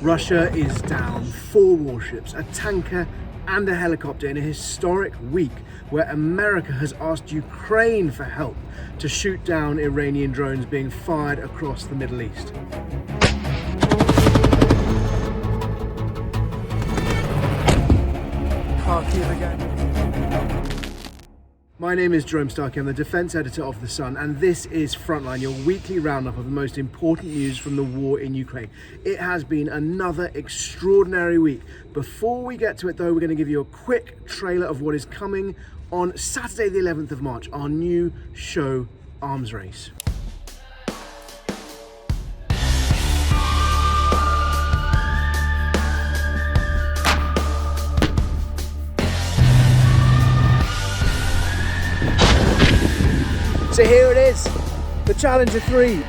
Russia is down 4 warships, a tanker and a helicopter in a historic week where America has asked Ukraine for help to shoot down Iranian drones being fired across the Middle East. Kharkiv again. My name is Jerome Starkey, I'm the defence editor of The Sun, and this is Frontline, your weekly roundup of the most important news from the war in Ukraine. It has been another extraordinary week. Before we get to it though, we're going to give you a quick trailer of what is coming on Saturday the 11th of March, our new show, Arms Race. So here it is, the Challenger 3.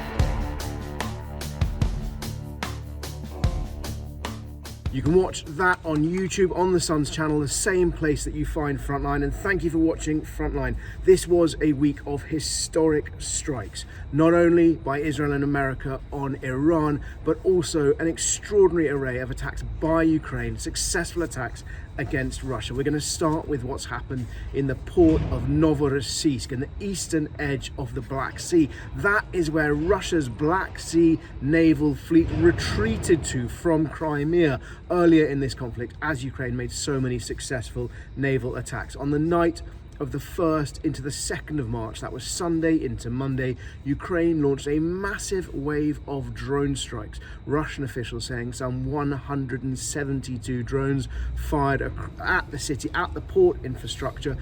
You can watch that on YouTube, on The Sun's channel, the same place that you find Frontline, and thank you for watching Frontline. This was a week of historic strikes, not only by Israel and America on Iran, but also an extraordinary array of attacks by Ukraine, successful attacks against Russia. We're going to start with what's happened in the port of Novorossiysk, in the eastern edge of the Black Sea. That is where Russia's Black Sea naval fleet retreated to from Crimea earlier in this conflict, as Ukraine made so many successful naval attacks. On the night of the 1st into the 2nd of March, that was Sunday into Monday, Ukraine launched a massive wave of drone strikes. Russian officials saying some 172 drones fired at the city, at the port infrastructure,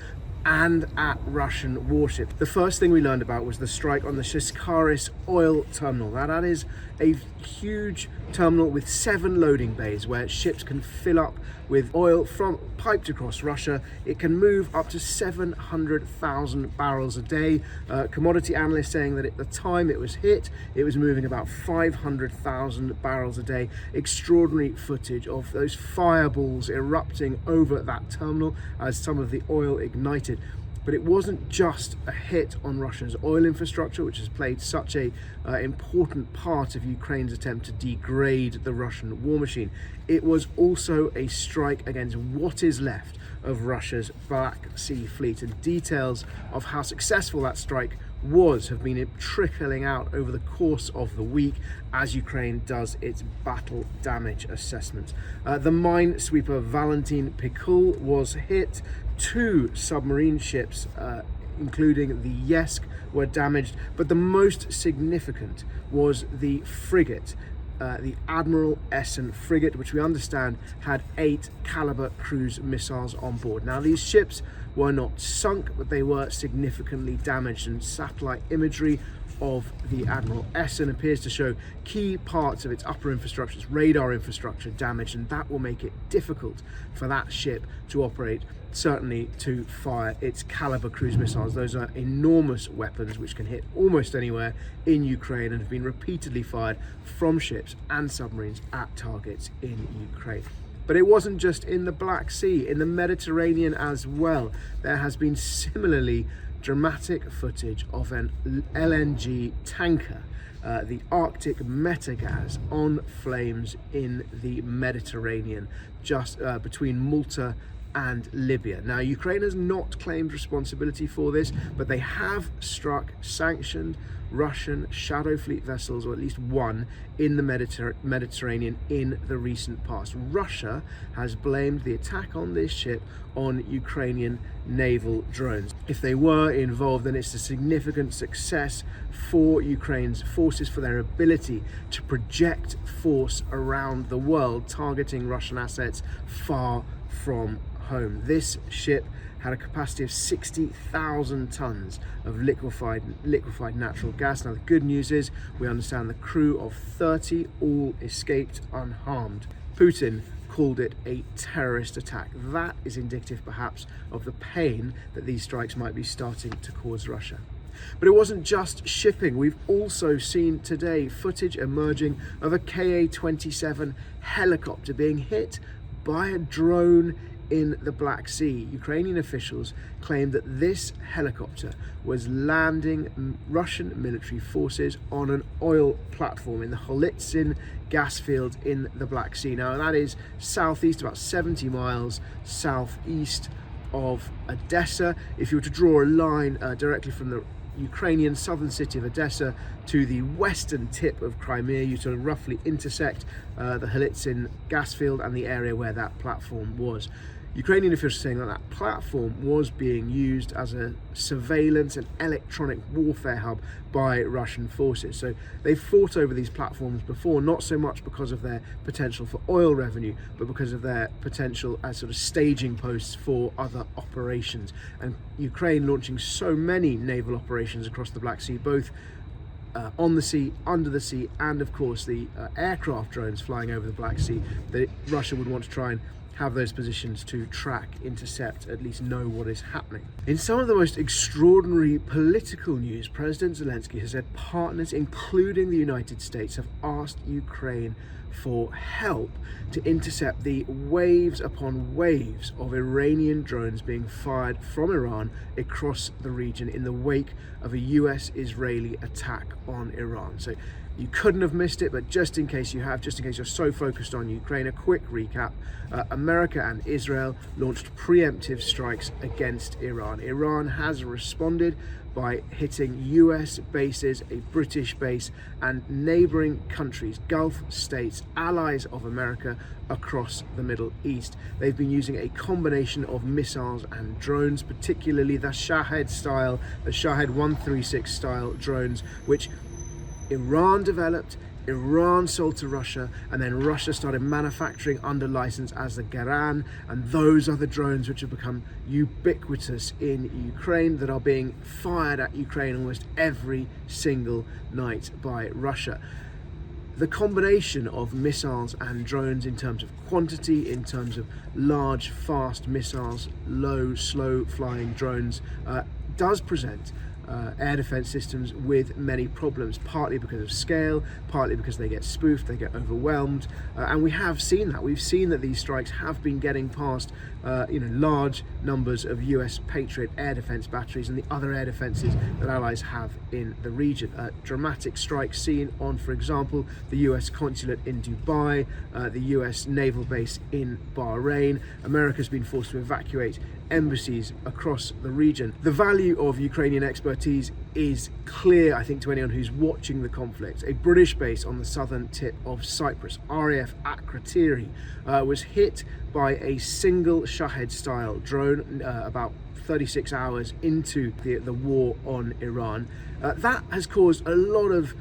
and at Russian warships. The first thing we learned about was the strike on the Shiskaris oil terminal. That is a huge terminal with 7 loading bays where ships can fill up with oil from piped across Russia. It can move up to 700,000 barrels a day. Commodity analysts saying that at the time it was hit, it was moving about 500,000 barrels a day. Extraordinary footage of those fireballs erupting over that terminal as some of the oil ignited. But it wasn't just a hit on Russia's oil infrastructure, which has played such a important part of Ukraine's attempt to degrade the Russian war machine. It was also a strike against what is left of Russia's Black Sea fleet, and details of how successful that strike was have been trickling out over the course of the week as Ukraine does its battle damage assessment. The minesweeper Valentin Pikul was hit. 2 submarine ships, including the Yesk, were damaged, but the most significant was the frigate, the Admiral Essen frigate, which we understand had 8 caliber cruise missiles on board. Now, these ships were not sunk, but they were significantly damaged, and satellite imagery of the Admiral Essen appears to show key parts of its upper infrastructure, its radar infrastructure damaged, and that will make it difficult for that ship to operate, certainly to fire its caliber cruise missiles. Those are enormous weapons which can hit almost anywhere in Ukraine and have been repeatedly fired from ships and submarines at targets in Ukraine. But it wasn't just in the Black Sea, in the Mediterranean as well. There has been similarly dramatic footage of an LNG tanker, the Arctic Metagaz, on flames in the Mediterranean, just between Malta and Libya. Now, Ukraine has not claimed responsibility for this, but they have struck sanctioned Russian shadow fleet vessels, or at least one, in the Mediterranean in the recent past. Russia has blamed the attack on this ship on Ukrainian naval drones. If they were involved, then it's a significant success for Ukraine's forces, for their ability to project force around the world, targeting Russian assets far from home. This ship had a capacity of 60,000 tons of liquefied natural gas. Now, the good news is we understand the crew of 30 all escaped unharmed. Putin called it a terrorist attack. That is indicative perhaps of the pain that these strikes might be starting to cause Russia. But it wasn't just shipping. We've also seen today footage emerging of a Ka-27 helicopter being hit by a drone in the Black Sea. Ukrainian officials claimed that this helicopter was landing Russian military forces on an oil platform in the Holitsin gas field in the Black Sea. Now that is southeast, about 70 miles southeast of Odessa. If you were to draw a line directly from the Ukrainian southern city of Odessa to the western tip of Crimea, you sort of roughly intersect the Holitsin gas field and the area where that platform was. Ukrainian officials are saying that that platform was being used as a surveillance and electronic warfare hub by Russian forces. So they've fought over these platforms before, not so much because of their potential for oil revenue, but because of their potential as sort of staging posts for other operations. And Ukraine launching so many naval operations across the Black Sea, both on the sea, under the sea, and of course the aircraft drones flying over the Black Sea, that Russia would want to try and have those positions to track, intercept, at least know what is happening. In some of the most extraordinary political news, President Zelensky has said partners, including the United States, have asked Ukraine for help to intercept the waves upon waves of Iranian drones being fired from Iran across the region in the wake of a US-Israeli attack on Iran. So you couldn't have missed it, but just in case you have, just in case you're so focused on Ukraine, a quick recap. America and Israel launched preemptive strikes against Iran. Iran has responded by hitting US bases, a British base, and neighboring countries, Gulf states, allies of America across the Middle East. They've been using a combination of missiles and drones, particularly the Shahed 136 style drones, which Iran developed, Iran sold to Russia, and then Russia started manufacturing under license as the Garan, and those are the drones which have become ubiquitous in Ukraine, that are being fired at Ukraine almost every single night by Russia. The combination of missiles and drones in terms of quantity, in terms of large, fast missiles, low, slow flying drones, does present air defense systems with many problems, partly because of scale, partly because they get spoofed, they get overwhelmed, and we have seen that. We've seen that these strikes have been getting past large numbers of US Patriot air defense batteries and the other air defenses that allies have in the region. Dramatic strikes seen on, for example, the US consulate in Dubai, the US naval base in Bahrain. America's been forced to evacuate embassies across the region. The value of Ukrainian expertise is clear, I think, to anyone who's watching the conflict. A British base on the southern tip of Cyprus, RAF Akrotiri, was hit by a single Shahed-style drone about 36 hours into the war on Iran. That has caused a lot of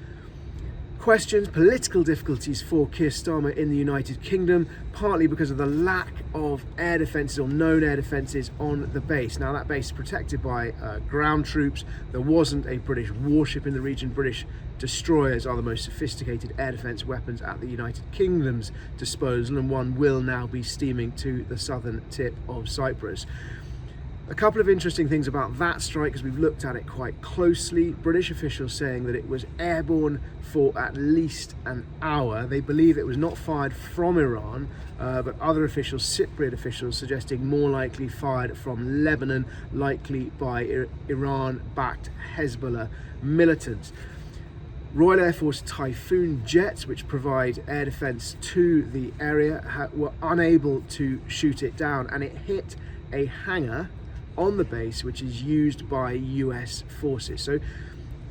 questions, political difficulties for Keir Starmer in the United Kingdom, partly because of the lack of air defences or known air defences on the base. Now that base is protected by ground troops. There wasn't a British warship in the region. British destroyers are the most sophisticated air defence weapons at the United Kingdom's disposal, and one will now be steaming to the southern tip of Cyprus. A couple of interesting things about that strike, as we've looked at it quite closely. British officials saying that it was airborne for at least an hour. They believe it was not fired from Iran, but other officials, Cypriot officials, suggesting more likely fired from Lebanon, likely by Iran-backed Hezbollah militants. Royal Air Force Typhoon jets, which provide air defence to the area, were unable to shoot it down, and it hit a hangar on the base which is used by US forces. So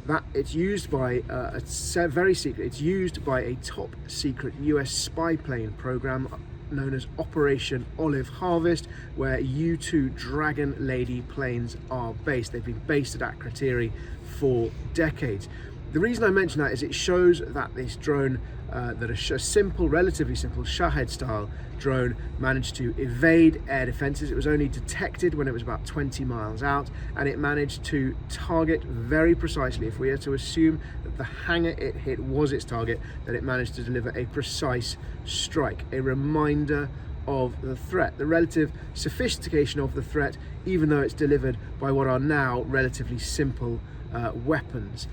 that it's used by it's used by a top secret US spy plane program known as Operation Olive Harvest, where U-2 Dragon Lady planes are based. They've been based at Akrotiri for decades. The reason I mention that is it shows that this drone, that a simple, relatively simple Shahed-style drone, managed to evade air defences. It was only detected when it was about 20 miles out, and it managed to target very precisely. If we are to assume that the hangar it hit was its target, that it managed to deliver a precise strike, a reminder of the threat, the relative sophistication of the threat, even though it's delivered by what are now relatively simple weapons.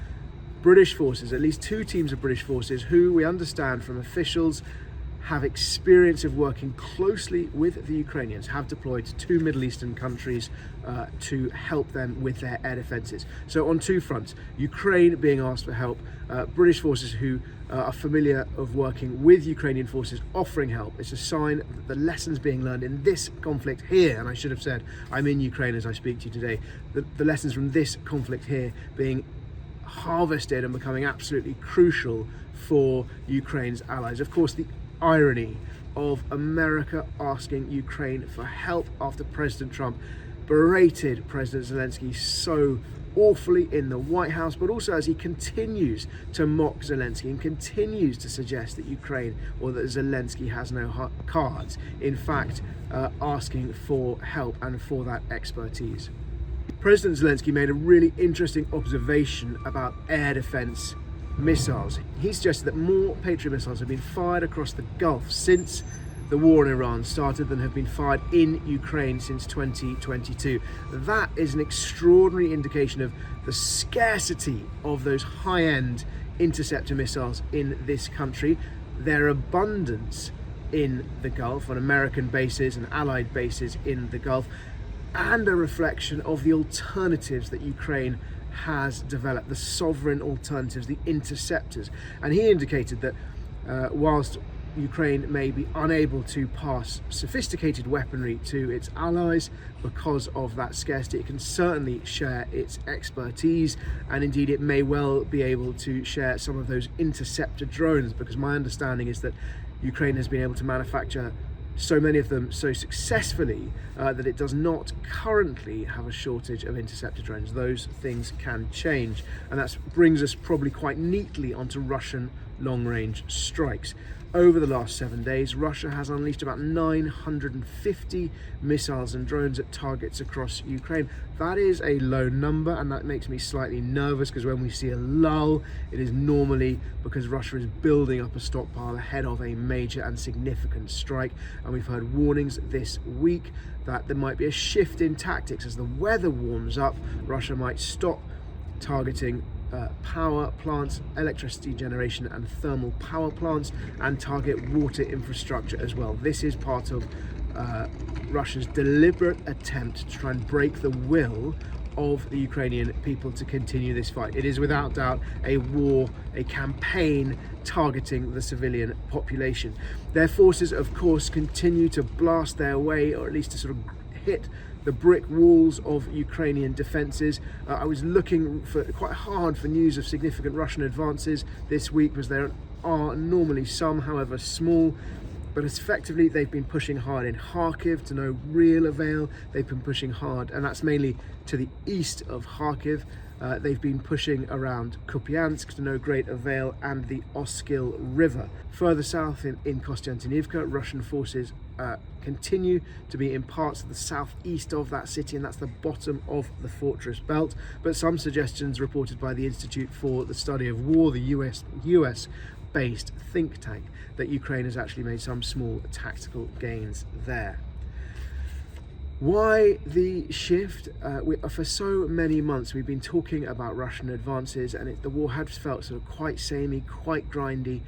British forces, at least two teams of British forces, who we understand from officials have experience of working closely with the Ukrainians, have deployed to 2 Middle Eastern countries to help them with their air defences. So on 2 fronts, Ukraine being asked for help, British forces who are familiar of working with Ukrainian forces offering help. It's a sign that the lessons being learned in this conflict here, and I should have said I'm in Ukraine as I speak to you today, the lessons from this conflict here being harvested and becoming absolutely crucial for Ukraine's allies. Of course, the irony of America asking Ukraine for help after President Trump berated President Zelensky so awfully in the White House, but also as he continues to mock Zelensky and continues to suggest that Ukraine or that Zelensky has no cards, in fact asking for help and for that expertise. President Zelensky made a really interesting observation about air defense missiles. He suggested that more Patriot missiles have been fired across the Gulf since the war in Iran started than have been fired in Ukraine since 2022. That is an extraordinary indication of the scarcity of those high-end interceptor missiles in this country, their abundance in the Gulf, on American bases and allied bases in the Gulf, and a reflection of the alternatives that Ukraine has developed, the sovereign alternatives, the interceptors. And he indicated that whilst Ukraine may be unable to pass sophisticated weaponry to its allies because of that scarcity, it can certainly share its expertise, and indeed it may well be able to share some of those interceptor drones, because my understanding is that Ukraine has been able to manufacture so many of them so successfully that it does not currently have a shortage of interceptor drones. Those things can change, and that brings us probably quite neatly onto Russian long-range strikes. Over the last 7 days, Russia has unleashed about 950 missiles and drones at targets across Ukraine. That is a low number, and that makes me slightly nervous, because when we see a lull, it is normally because Russia is building up a stockpile ahead of a major and significant strike. And we've heard warnings this week that there might be a shift in tactics. As the weather warms up, Russia might stop targeting power plants, electricity generation and thermal power plants, and target water infrastructure as well. This is part of Russia's deliberate attempt to try and break the will of the Ukrainian people to continue this fight. It is without doubt a war, a campaign targeting the civilian population. Their forces, of course, continue to blast their way, or at least to sort of hit the brick walls of Ukrainian defences. I was looking for quite hard for news of significant Russian advances this week, because there are normally some, however small. But effectively, they've been pushing hard in Kharkiv to no real avail. They've been pushing hard, and that's mainly to the east of Kharkiv. They've been pushing around Kupiansk to no great avail, and the Oskil River. Further south in Kostiantynivka, Russian forces continue to be in parts of the southeast of that city, and that's the bottom of the fortress belt. But some suggestions reported by the Institute for the Study of War, the US-based think tank, that Ukraine has actually made some small tactical gains there. Why the shift? For so many months we've been talking about Russian advances, and the war had felt sort of quite samey, quite grindy.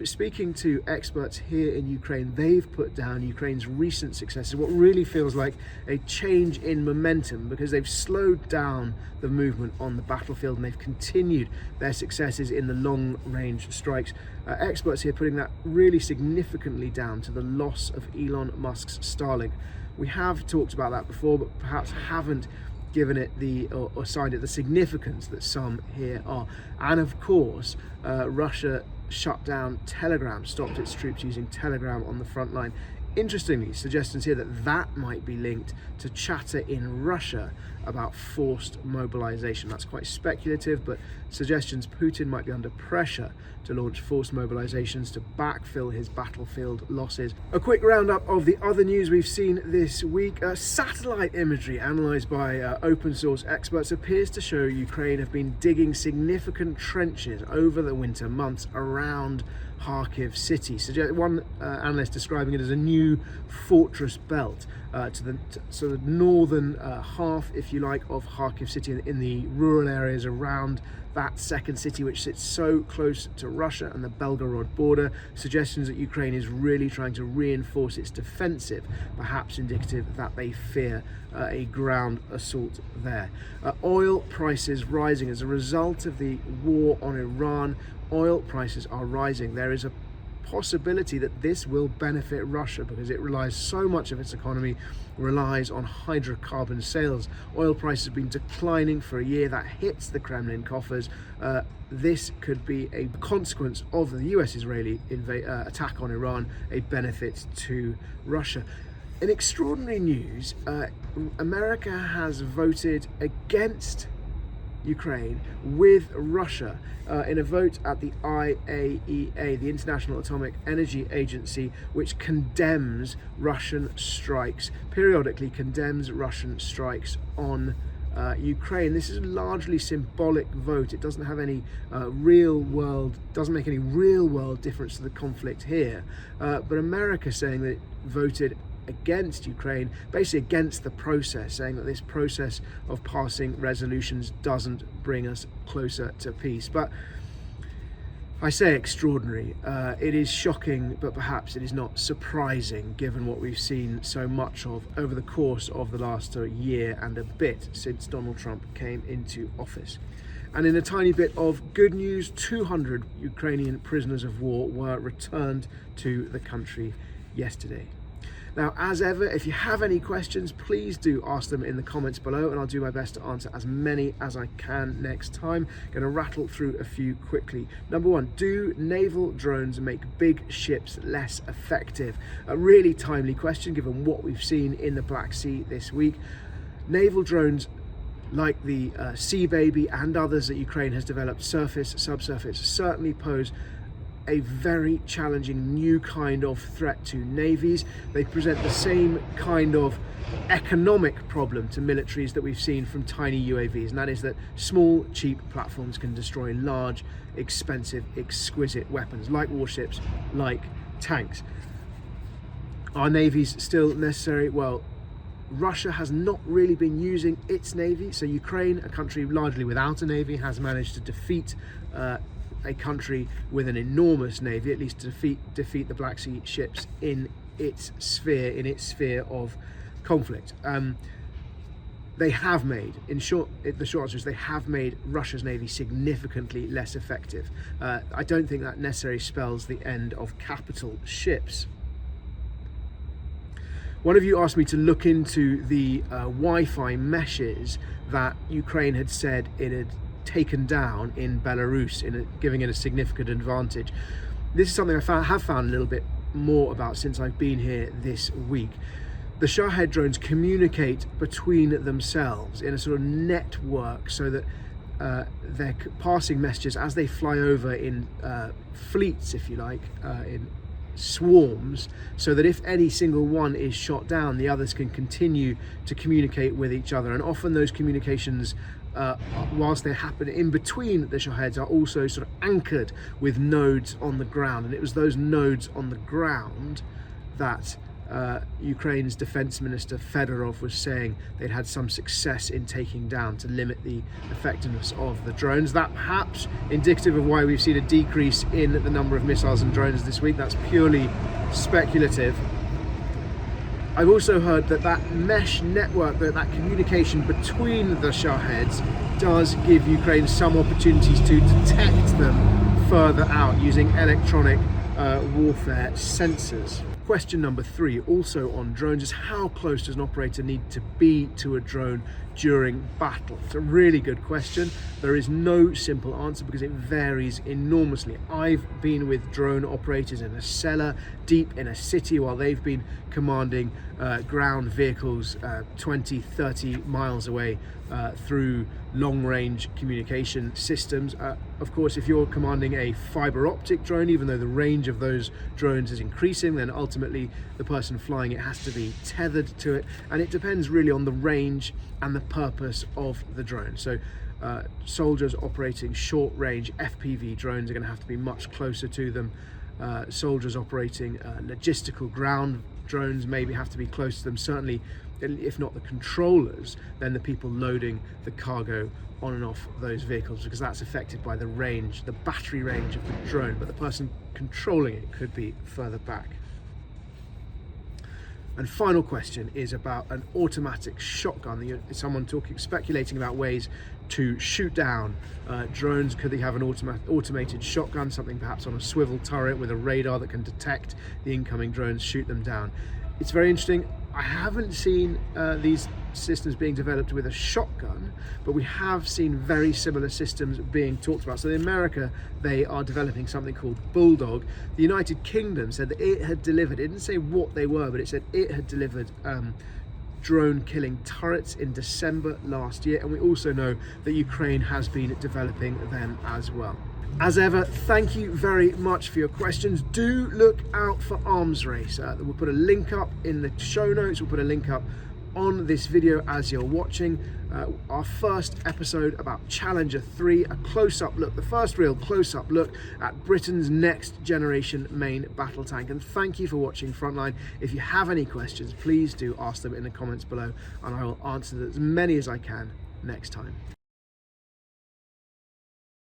Speaking to experts here in Ukraine, they've put down Ukraine's recent successes, what really feels like a change in momentum, because they've slowed down the movement on the battlefield and they've continued their successes in the long-range strikes. Experts here putting that really significantly down to the loss of Elon Musk's Starlink. We have talked about that before, but perhaps haven't given it or assigned it the significance that some here are. And of course, Russia shut down Telegram, stopped its troops using Telegram on the front line. Interestingly, suggestions here that might be linked to chatter in Russia about forced mobilization. That's quite speculative, but suggestions Putin might be under pressure to launch forced mobilizations to backfill his battlefield losses. A quick roundup of the other news we've seen this week. Satellite imagery analysed by open source experts appears to show Ukraine have been digging significant trenches over the winter months around Kharkiv city. One analyst describing it as a new new fortress belt to the sort of northern half, if you like, of Kharkiv city, in the rural areas around that second city, which sits so close to Russia and the Belgorod border. Suggestions that Ukraine is really trying to reinforce its defensive, perhaps indicative that they fear a ground assault there. Oil prices rising as a result of the war on Iran. Oil prices are rising. There is a possibility that this will benefit Russia because it relies so much of its economy relies on hydrocarbon sales. Oil prices have been declining for a year. That hits the Kremlin coffers. This could be a consequence of the US-Israeli attack on Iran, a benefit to Russia. In extraordinary news, America has voted against Ukraine with Russia in a vote at the IAEA, the International Atomic Energy Agency, which condemns Russian strikes, periodically condemns Russian strikes on Ukraine. This is a largely symbolic vote. It doesn't have any doesn't make any real world difference to the conflict here. But America saying that it voted against Ukraine, basically against the process, saying that this process of passing resolutions doesn't bring us closer to peace. But I say extraordinary. It is shocking, but perhaps it is not surprising given what we've seen so much of over the course of the last year and a bit since Donald Trump came into office. And in a tiny bit of good news, 200 Ukrainian prisoners of war were returned to the country yesterday. Now, as ever, if you have any questions, please do ask them in the comments below, and I'll do my best to answer as many as I can next time. Going to rattle through a few quickly. Number one, do naval drones make big ships less effective? A really timely question given what we've seen in the Black Sea this week. Naval drones, like the Sea Baby and others that Ukraine has developed, surface, subsurface, certainly pose a very challenging new kind of threat to navies. They present the same kind of economic problem to militaries that we've seen from tiny UAVs, and that is that small, cheap platforms can destroy large, expensive, exquisite weapons like warships, like tanks. Are navies still necessary? Well, Russia has not really been using its navy, so Ukraine, a country largely without a navy, has managed to defeat a country with an enormous navy, at least to defeat the Black Sea ships in its sphere of conflict. They have made, the short answer is they have made Russia's navy significantly less effective. I don't think that necessarily spells the end of capital ships. One of you asked me to look into the Wi-Fi meshes that Ukraine had said it had taken down in Belarus, giving it a significant advantage. This is something I have found a little bit more about since I've been here this week. The Shahed drones communicate between themselves in a sort of network so that they're passing messages as they fly over in fleets, if you like, in swarms, so that if any single one is shot down, the others can continue to communicate with each other. And often those communications, whilst they happen in between the Shaheds, are also sort of anchored with nodes on the ground. And it was those nodes on the ground that Ukraine's defense minister Fedorov was saying they'd had some success in taking down to limit the effectiveness of the drones. That perhaps indicative of why we've seen a decrease in the number of missiles and drones this week. That's purely speculative. I've also heard that that mesh network, that communication between the Shaheds, does give Ukraine some opportunities to detect them further out using electronic warfare sensors. Question number 3, also on drones, is how close does an operator need to be to a drone during battle? It's a really good question. There is no simple answer because it varies enormously. I've been with drone operators in a cellar deep in a city while they've been commanding ground vehicles 20, 30 miles away through long-range communication systems. Of course, if you're commanding a fiber optic drone, even though the range of those drones is increasing, then ultimately the person flying it has to be tethered to it, and it depends really on the range and the purpose of the drone. So soldiers operating short-range FPV drones are going to have to be much closer to them. Soldiers operating logistical ground drones maybe have to be close to them, certainly if not the controllers, then the people loading the cargo on and off those vehicles, because that's affected by the range, the battery range of the drone, but the person controlling it could be further back. And final question is about an automatic shotgun. Someone speculating about ways to shoot down drones. Could they have an automated shotgun, something perhaps on a swivel turret with a radar that can detect the incoming drones, shoot them down? It's very interesting. I haven't seen these systems being developed with a shotgun, but we have seen very similar systems being talked about. So in America, they are developing something called Bulldog. The United Kingdom said that it had delivered, it didn't say what they were, but it said it had delivered drone killing turrets in December last year. And we also know that Ukraine has been developing them as well. As ever, thank you very much for your questions. Do look out for Arms Race. We'll put a link up in the show notes. We'll put a link up on this video as you're watching. Our first episode about Challenger 3, a close-up look, the first real close-up look at Britain's next generation main battle tank. And thank you for watching Frontline. If you have any questions, please do ask them in the comments below, and I will answer as many as I can next time.